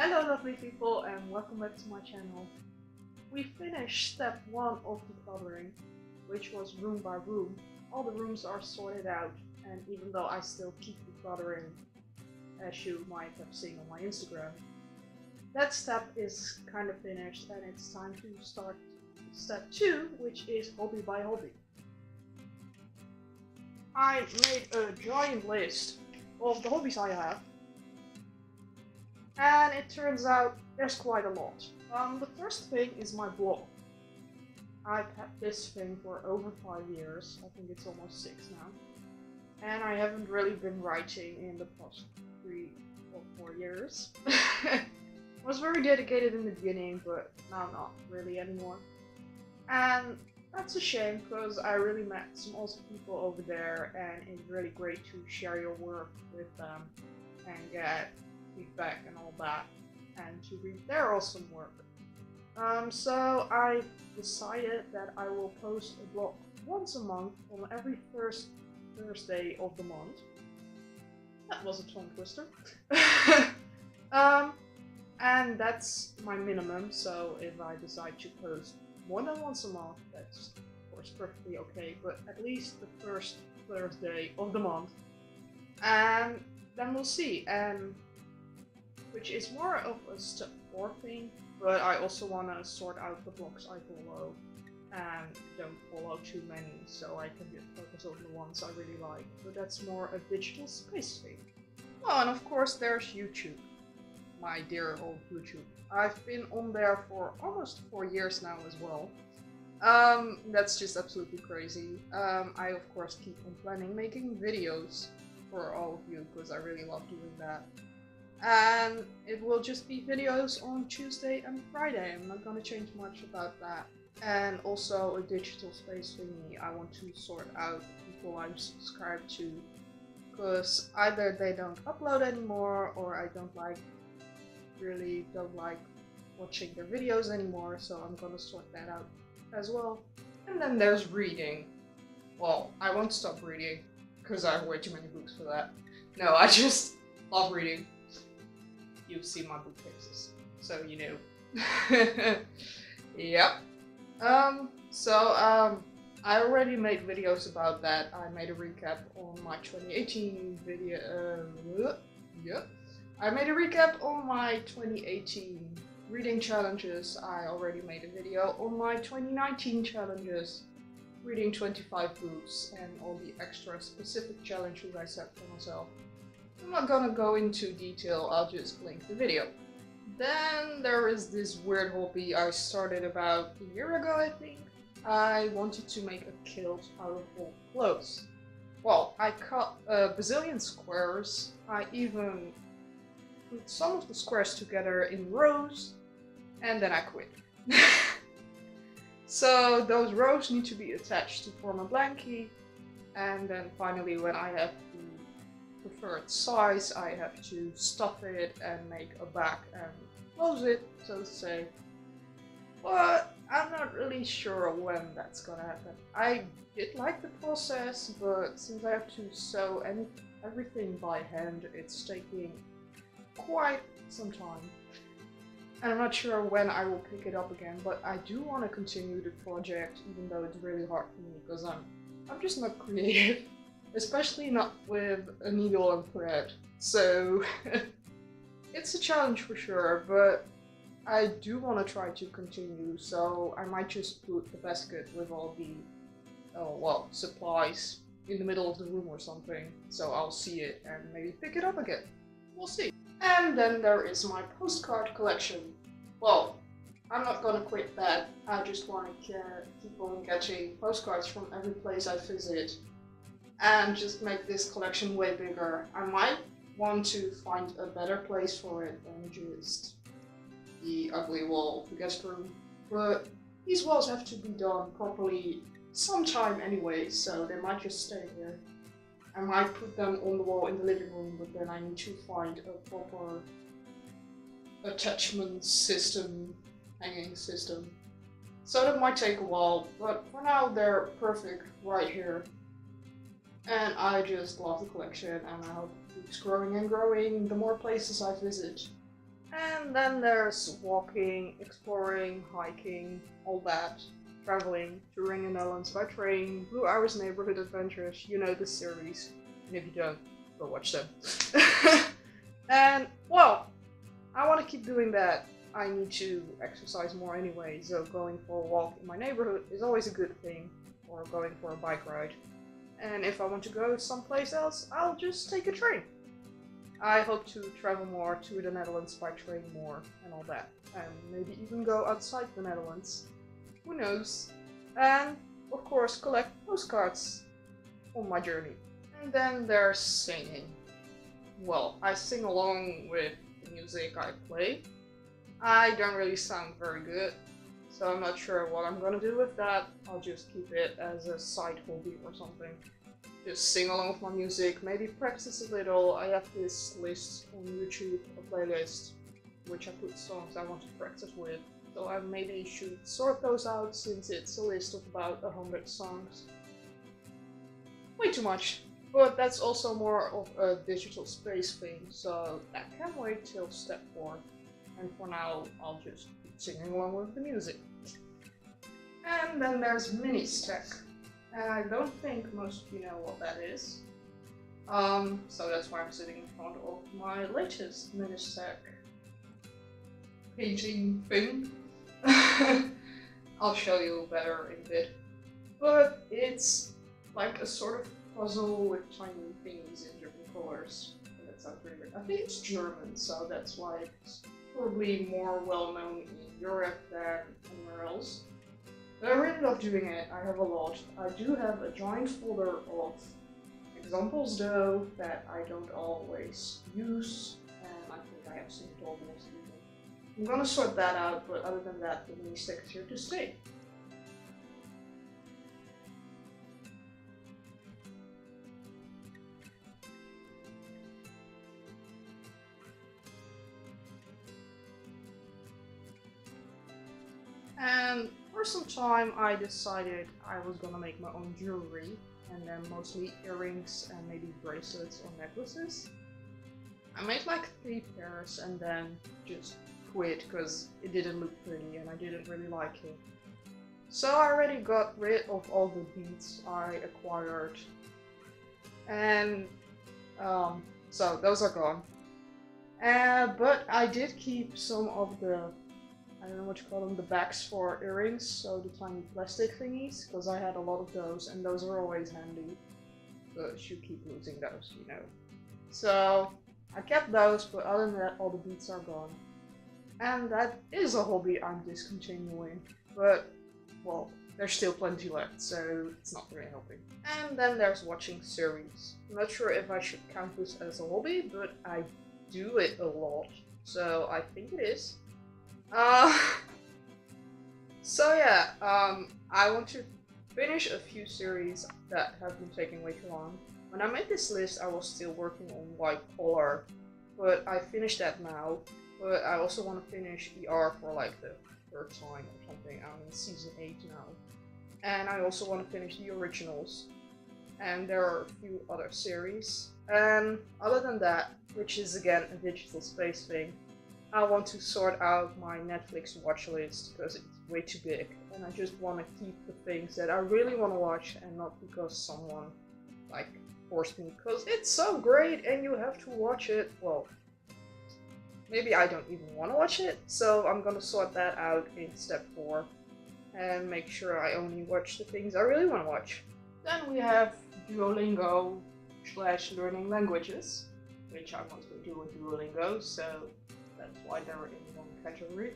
Hello lovely people and welcome back to my channel. We finished step 1 of decluttering, which was room by room. All the rooms are sorted out, and even though I still keep decluttering, as you might have seen on my Instagram, that step is kind of finished and it's time to start step 2, which is hobby by hobby. I made a giant list of the hobbies I have. And it turns out there's quite a lot. The first thing is my blog. I've had this thing for over 5 years. I think it's almost 6 now. And I haven't really been writing in the past 3 or 4 years. I was very dedicated in the beginning, but now not really anymore. And that's a shame because I really met some awesome people over there, and it's really great to share your work with them and get feedback and all that, and to read their awesome work. So I decided that I will post a blog once a month on every first Thursday of the month. That was a tongue twister. And that's my minimum, so if I decide to post more than once a month, that's of course perfectly okay, but at least the first Thursday of the month. And then we'll see. And which is more of a step 4 thing, but I also want to sort out the blogs I follow and don't follow too many, so I can just focus on the ones I really like. But that's more a digital space thing. Oh, and of course there's YouTube, my dear old YouTube. I've been on there for almost 4 years now as well. That's just absolutely crazy. I of course keep on planning making videos for all of you because I really love doing that. And it will just be videos on Tuesday and Friday. I'm not gonna change much about that. And also a digital space thingy. I want to sort out the people I'm subscribed to, because either they don't upload anymore or I really don't like watching their videos anymore, so I'm gonna sort that out as well. And then there's reading. Well, I won't stop reading because I have way too many books for that. No, I just love reading. You've seen my bookcases, so you know. Yep. I already made videos about that. I made a recap on my 2018 video. I made a recap on my 2018 reading challenges. I already made a video on my 2019 challenges, reading 25 books, and all the extra specific challenges I set for myself. I'm not gonna go into detail, I'll just link the video. Then there is this weird hobby I started about a year ago, I think. I wanted to make a kilt out of old clothes. Well, I cut a bazillion squares. I even put some of the squares together in rows, and then I quit. So those rows need to be attached to form a blankie, and then finally when I have preferred size, I have to stuff it and make a back and close it, so to say. But I'm not really sure when that's gonna happen. I did like the process, but since I have to sew everything by hand, it's taking quite some time. And I'm not sure when I will pick it up again, but I do want to continue the project, even though it's really hard for me because I'm just not creative. Especially not with a needle and thread, so it's a challenge for sure, but I do want to try to continue, so I might just put the basket with all the, supplies in the middle of the room or something, so I'll see it and maybe pick it up again. We'll see. And then there is my postcard collection. Well, I'm not gonna quit that, I just want to keep on getting postcards from every place I visit, and just make this collection way bigger. I might want to find a better place for it than just the ugly wall of the guest room. But these walls have to be done properly sometime anyway, so they might just stay here. I might put them on the wall in the living room, but then I need to find a proper attachment system, hanging system. So that might take a while, but for now they're perfect right here. And I just love the collection, and I hope it keeps growing and growing the more places I visit. And then there's walking, exploring, hiking, all that, traveling, touring in the Netherlands by train, BlueIris Neighborhood Adventures, you know the series. And if you don't, go watch them. And, well, I want to keep doing that. I need to exercise more anyway, so going for a walk in my neighborhood is always a good thing, or going for a bike ride. And if I want to go someplace else, I'll just take a train. I hope to travel more to the Netherlands by train more and all that. And maybe even go outside the Netherlands. Who knows? And, of course, collect postcards on my journey. And then there's singing. Well, I sing along with the music I play. I don't really sound very good, so I'm not sure what I'm gonna do with that. I'll just keep it as a side hobby or something. Just sing along with my music, maybe practice a little. I have this list on YouTube, a playlist, which I put songs I want to practice with. So I maybe should sort those out since it's a list of about 100 songs. Way too much. But that's also more of a digital space thing, so that can wait till step 4. And for now, I'll just keep singing along with the music. And then there's mini stack. And I don't think most of you know what that is. So that's why I'm sitting in front of my latest mini stack painting thing. I'll show you better in a bit. But it's like a sort of puzzle with tiny things in different colors. And that sounds pretty weird. I think it's German, so that's why it's probably more well known in Europe than anywhere else. But I really love doing it. I have a lot. I do have a giant folder of examples though that I don't always use, and I think I have some documents. I'm gonna sort that out, but other than that, the mini stack is here to stay. And for some time I decided I was gonna make my own jewelry, and then mostly earrings and maybe bracelets or necklaces. I made like 3 pairs and then just quit because it didn't look pretty and I didn't really like it. So I already got rid of all the beads I acquired, and so those are gone. But I did keep some of the, I don't know what you call them, the backs for earrings, so the tiny plastic thingies, because I had a lot of those, and those are always handy, because you keep losing those, you know. So I kept those, but other than that, all the beads are gone. And that is a hobby I'm discontinuing, but, well, there's still plenty left, so it's not really helping. And then there's watching series. I'm not sure if I should count this as a hobby, but I do it a lot, so I think it is. So yeah, I want to finish a few series that have been taking way too long. When I made this list, I was still working on white collar, but I finished that now. But I also want to finish ER for like the 3rd time or something. I'm in season 8 now. And I also want to finish the originals. And there are a few other series. And other than that, which is again a digital space thing, I want to sort out my Netflix watch list because it's way too big. And I just want to keep the things that I really want to watch and not because someone like forced me. Because it's so great and you have to watch it. Well, maybe I don't even want to watch it, so I'm gonna sort that out in step 4 and make sure I only watch the things I really want to watch. Then we have Duolingo / learning languages, which I mostly do with Duolingo, so that's why they're in one category.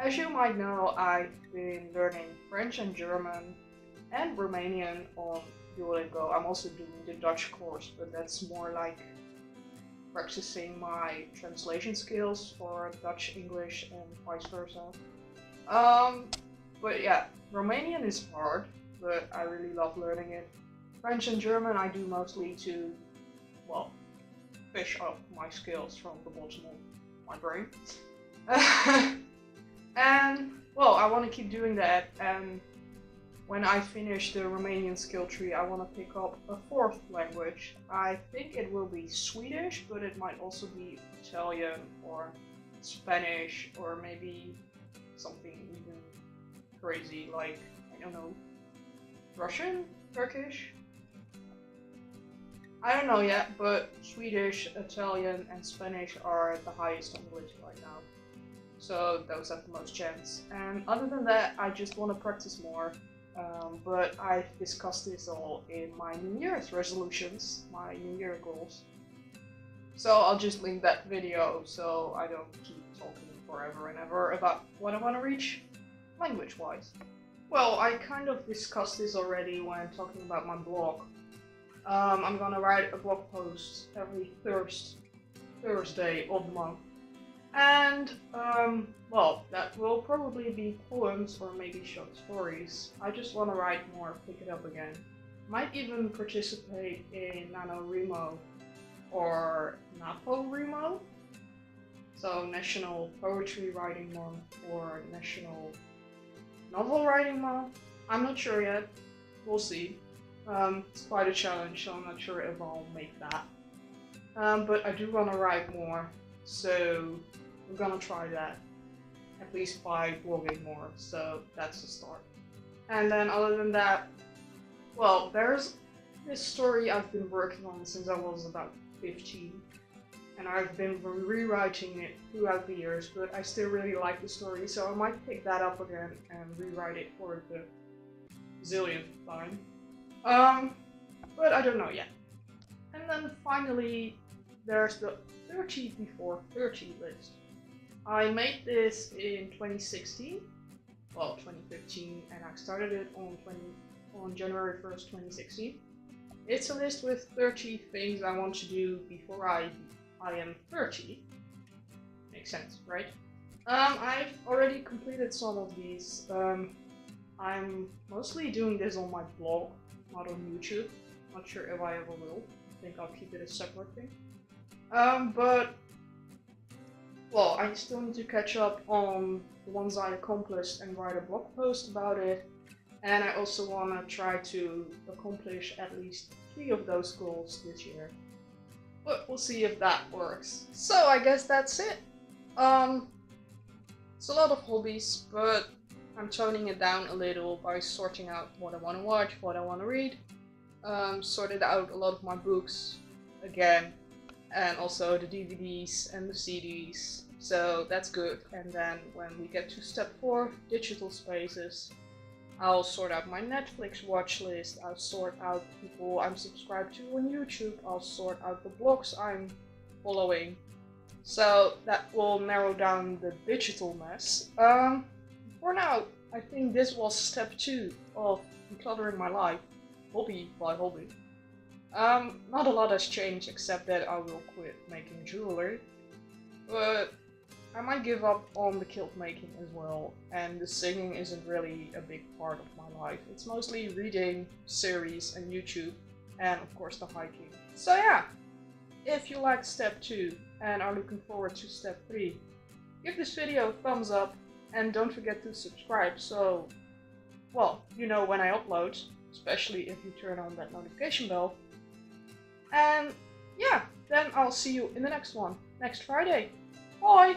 As you might know, I've been learning French and German and Romanian on Duolingo. I'm also doing the Dutch course, but that's more like practicing my translation skills for Dutch, English, and vice versa. But yeah, Romanian is hard, but I really love learning it. French and German I do mostly to, well, fish up my skills from the bottom of my brain. And, well, I want to keep doing that, and when I finish the Romanian skill tree, I want to pick up a fourth language. I think it will be Swedish, but it might also be Italian or Spanish, or maybe something even crazy like, I don't know, Russian? Turkish? I don't know yet, but Swedish, Italian, and Spanish are the highest on the list right now. So those have the most chance. And other than that, I just want to practice more. But I've discussed this all in my New Year's resolutions, my New Year goals. So I'll just link that video so I don't keep talking forever and ever about what I want to reach language-wise. Well, I kind of discussed this already when talking about my blog. I'm gonna write a blog post every Thursday of the month. And, well, that will probably be poems or maybe short stories. I just want to write more, pick it up again. Might even participate in NaNoWriMo or NaPoWriMo. So National Poetry Writing Month or National Novel Writing Month. I'm not sure yet. We'll see. It's quite a challenge, so I'm not sure if I'll make that. But I do want to write more, so we're gonna try that, at least by blogging more, so that's the start. And then other than that, well, there's this story I've been working on since I was about 15, and I've been rewriting it throughout the years, but I still really like the story, so I might pick that up again and rewrite it for the zillionth time. But I don't know yet. And then finally, there's the 30 before 30 list. I made this in 2016, well 2015, and I started it on January 1st, 2016. It's a list with 30 things I want to do before I am 30. Makes sense, right? I've already completed some of these. I'm mostly doing this on my blog, not on YouTube. Not sure if I ever will. I think I'll keep it a separate thing. But well, I still need to catch up on the ones I accomplished and write a blog post about it. And I also want to try to accomplish at least 3 of those goals this year. But we'll see if that works. So I guess that's it. It's a lot of hobbies, but I'm toning it down a little by sorting out what I want to watch, what I want to read. Sorted out a lot of my books again, and also the DVDs and the CDs, so that's good. And then when we get to step 4, digital spaces, I'll sort out my Netflix watch list, I'll sort out people I'm subscribed to on YouTube, I'll sort out the blogs I'm following, so that will narrow down the digital mess. For now, I think this was step 2 of decluttering my life, hobby by hobby. Not a lot has changed except that I will quit making jewelry, but I might give up on the kilt making as well, and the singing isn't really a big part of my life. It's mostly reading, series, and YouTube, and of course the hiking. So yeah, if you liked step 2 and are looking forward to step 3, give this video a thumbs up and don't forget to subscribe so, well, you know when I upload, especially if you turn on that notification bell. And yeah, then I'll see you in the next one, next Friday. Bye!